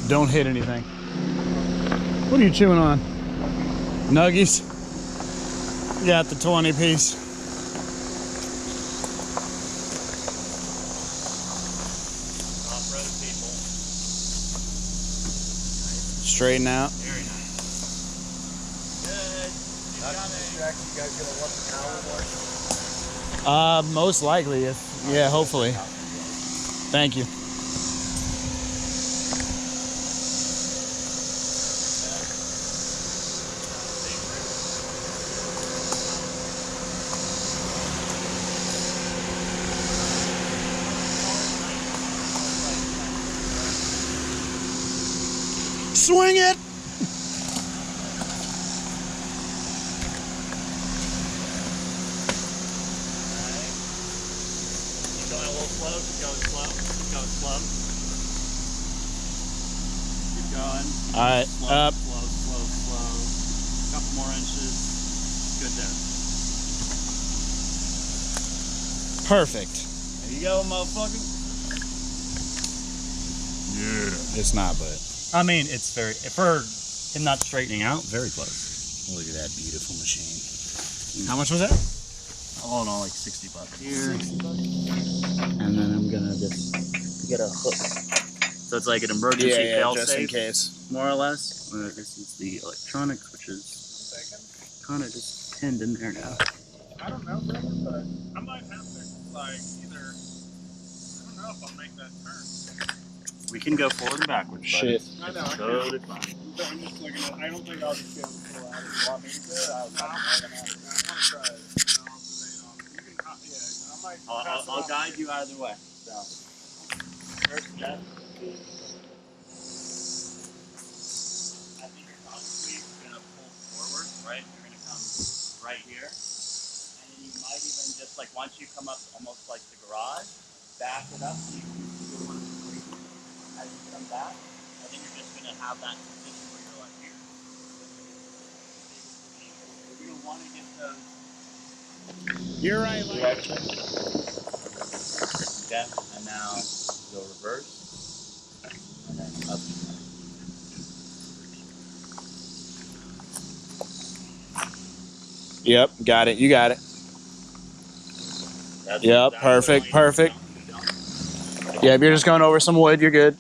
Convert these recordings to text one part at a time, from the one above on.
Don't hit anything. What are you chewing on? Nuggies? You got the 20 piece. Off-road people. Straighten out. Very nice. Good. You guys gonna want the power wash? Most likely, yeah, hopefully. Thank you. Swing it! Keep going a little slow, keep going slow, keep going slow. Keep going. Alright, Slow, up. slow, slow, slow. Couple more inches. Good there. Perfect. There you go, motherfucker. Yeah. It's not, but. I mean, it's very, for him not straightening out, very close. Look at that beautiful machine. How much was that? All in all, like 60 bucks here. And then I'm gonna just Get a hook. So it's like an emergency just in fail-safe, case. more or less. This is the electronics, which is kind of just pinned in there now. I don't know, brother, but I might have to, like, either, I don't know if I'll make that turn. We can go forward and backwards. Shit. I know, Totally fine. I'm just looking at, I don't think I'll just be able to pull out. You want me to do it? I want to try it. You can, yeah, I might pass it I'll off. guide you either way. So, first step. I think you're probably gonna pull forward, right? You're gonna come right here, and then you might even just like once you come up almost like the garage, back it up. So you can do one straight. As you come back, I think you're just gonna have that position where you're like here. You're gonna want to get those. You're right, like. Okay, and now go reverse, and then up. Yep, got it. You got it. That's Yep, exactly perfect, what perfect. you don't. Yeah, if you're just going over some wood, you're good.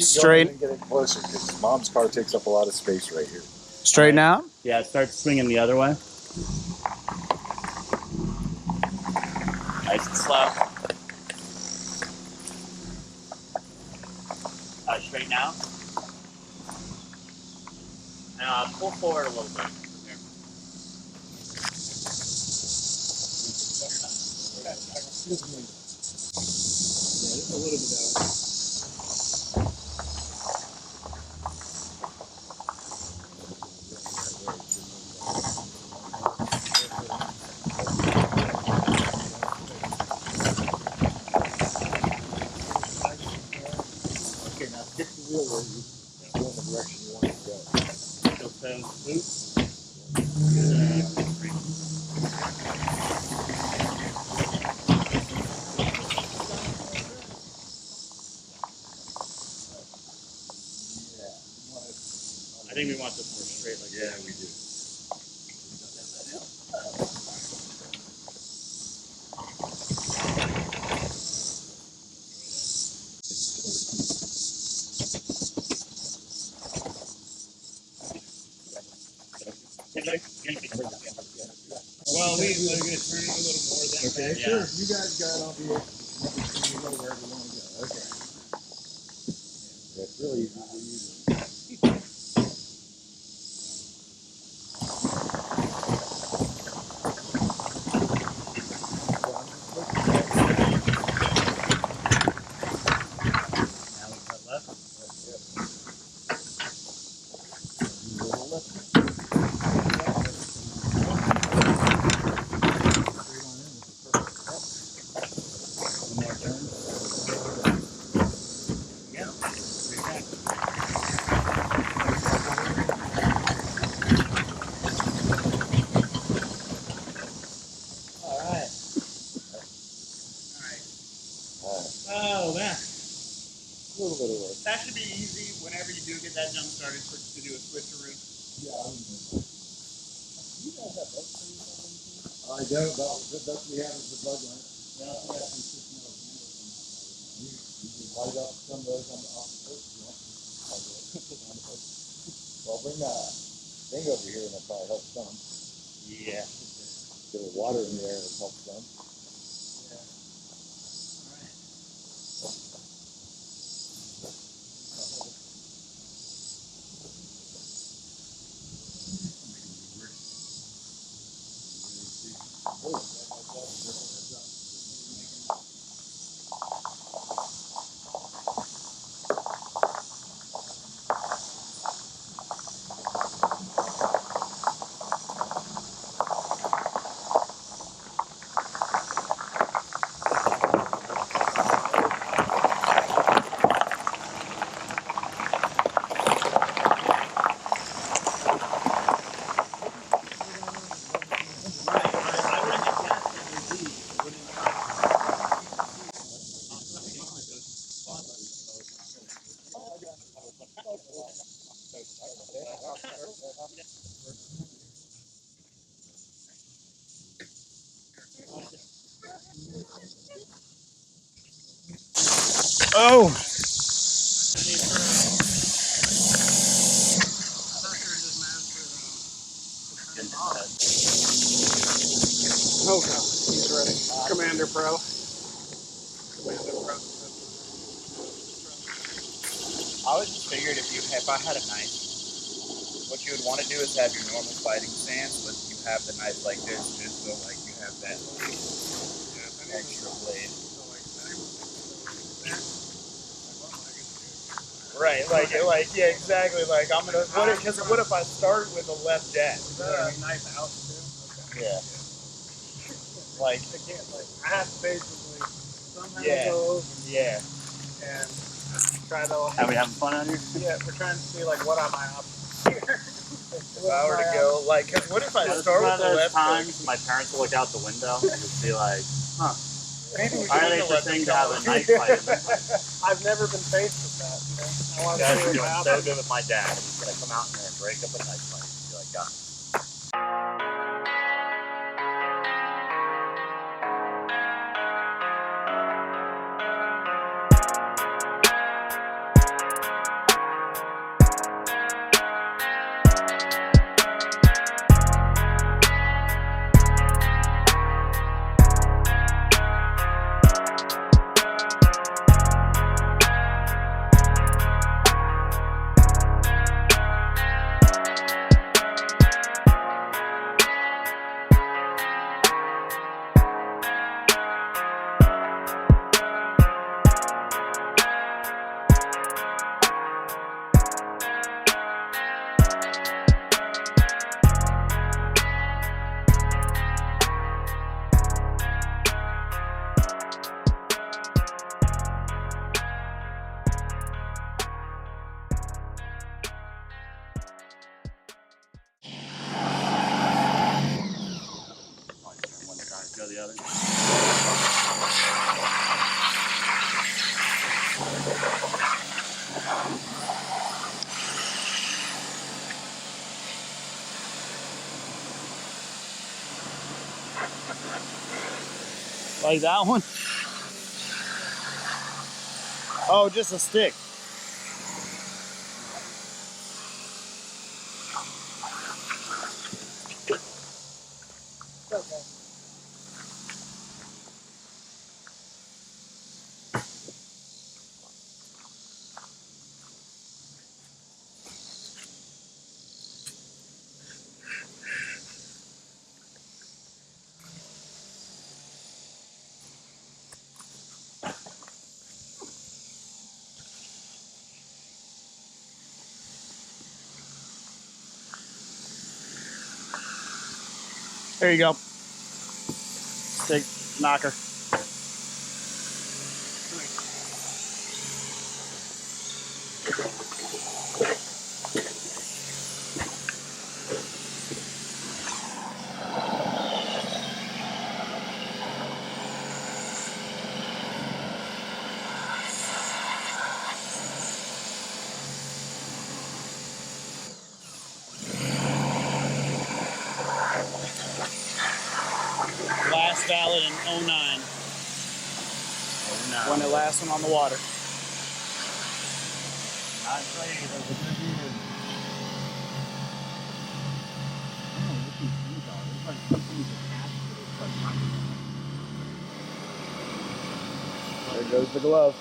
Straight, And get it closer, because Mom's car takes up a lot of space right here. straighten out. Yeah, start swinging the other way. Nice and slow. Straighten out. And pull forward a little bit. Here. A little bit out. Okay, now hit the wheel where you go in the direction you want to go. Still toes loose. I think we want this more straight like Yeah, we do. Well, we're going to turn it a little more than Okay, that. sure. You guys got it. I'll be able to go wherever you want to go. Okay. That's really easy for you to. Now we cut left. One more turn. Yeah. should be easy whenever you do get that jump started to do a switcheroo. Yeah, I remember. You guys have boat things on them? I don't, but that's we have is the bug line. Yeah, we have some system of handles on that. You can light up some of those on the off the coast if you want. Well, bring that thing over here and that'll probably help some. Yeah. Get a little water in the air and help some. Yeah. All right. Oh, Oh god, he's ready. Commander Pro. Commander Pro. I always just figured if I had a knife, what you would want to do is have your normal fighting stance, but you have the knife like this, just so like you have that extra blade. Right, like yeah, exactly. Like I'm gonna. What if I start with a left jab? Is that a knife out too? Okay. Yeah. Like I can't, like, I have to basically somehow Yeah. go over yeah. and try to. Are we having fun out here? Yeah, we're trying to see like what are my options here. If I were to go, like, cause what if I start with the left times my parents will look out the window and just be like, huh, Maybe we why are should. they for thing to have a knife fight? I've never been faced with that. You know? I want You to guys see are what my doing so options. good with my dad. He's gonna come out in there and break up a knife fight. Be like, God. Go the other. like that one? Oh, just a stick. Okay. There you go. Stick knocker. last valid in 09. When it last went on the water. Not afraid. It was a good year. There goes the glove.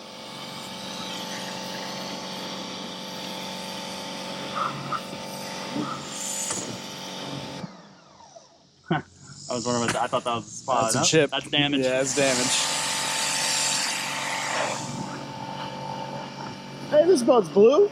I was wondering. I thought that was a spot. That's a chip. That's damage. Yeah, it's damage. Hey, this boat's blue.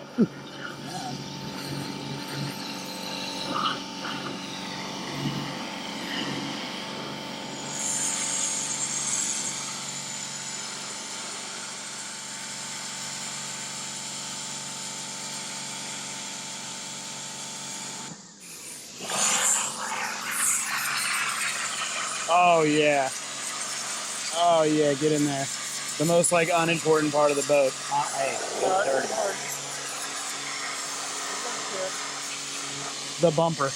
Oh yeah. Oh yeah, get in there. The most like unimportant part of the boat. Hey, The bumper.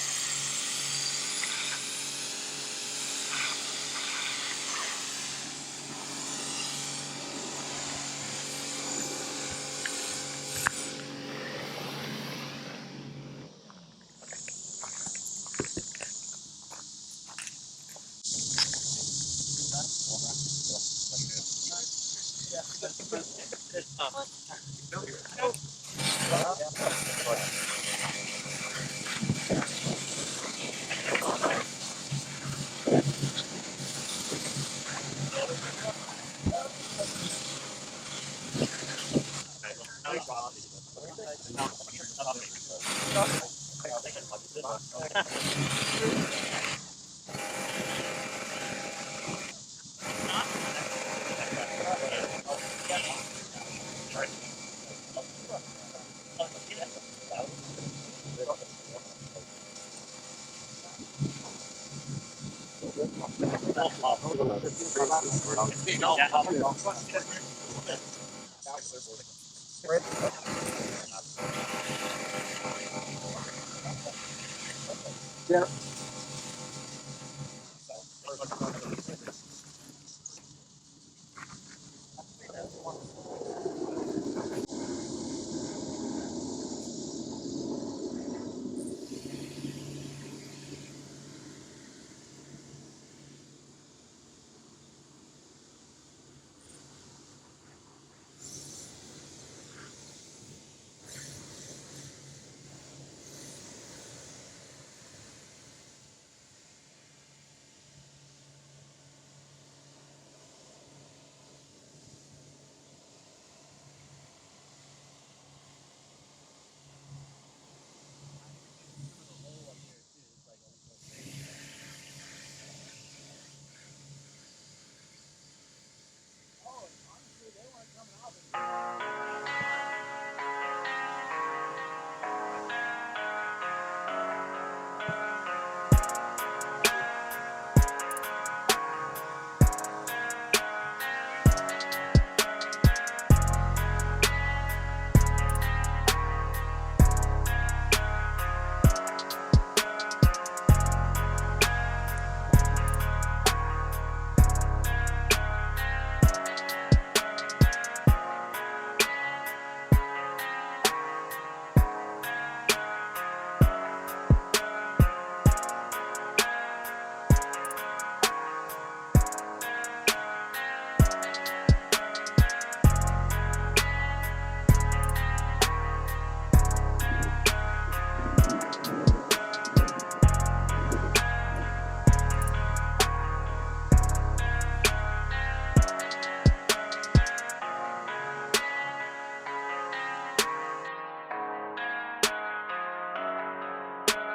Yeah.